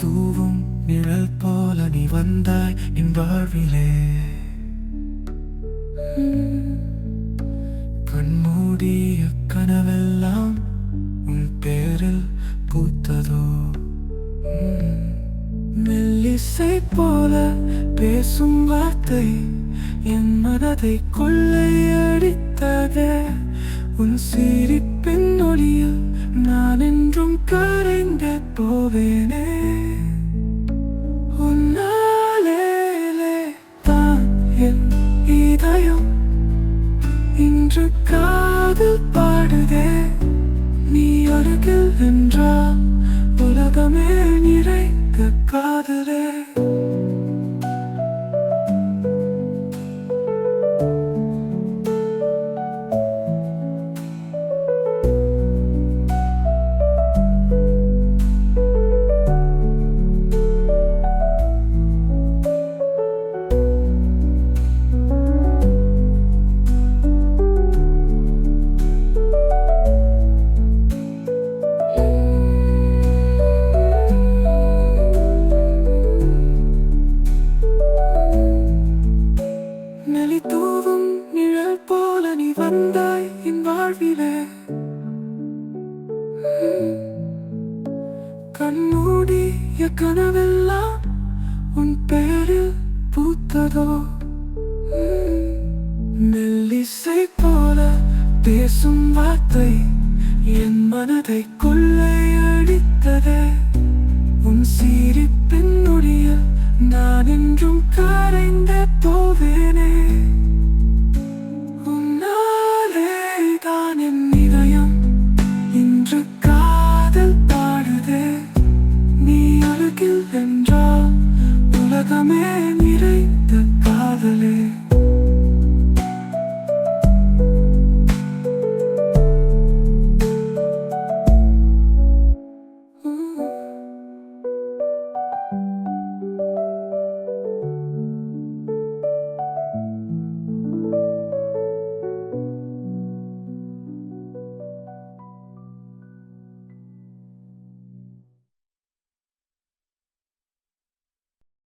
தூவும் நிழல் போல நீ வந்தாய் என் வாழ்விலே. கண்மூடிய கனவெல்லாம் உன் பேரில் பூத்ததோ. மெல்லிசை போல பேசும் வார்த்தை என் மனதை கொள்ளையடித்ததே. உன் சிரிப்பின் ஒளியில் நான் என்றும் கரைந்தே போவேனே. உன்னாலே தான் என் இதயம் இன்று காதல் பாடுதே. நீ அருகில் என்றால் உலகமே நிறைந்த காதலே. தூவும் நிழல் போல நீ வந்தாய் என் வாழ்விலே. கண்மூடிய கனவெல்லாம் உன் பேரில் பூத்ததோ. மெல்லிசை போல பேசும் வார்த்தை என் மனதை கொள்ளையடித்ததே. உன் சிரிப்பின் ஒளியில் நான் என்றும் கரைந்தே போவேன்.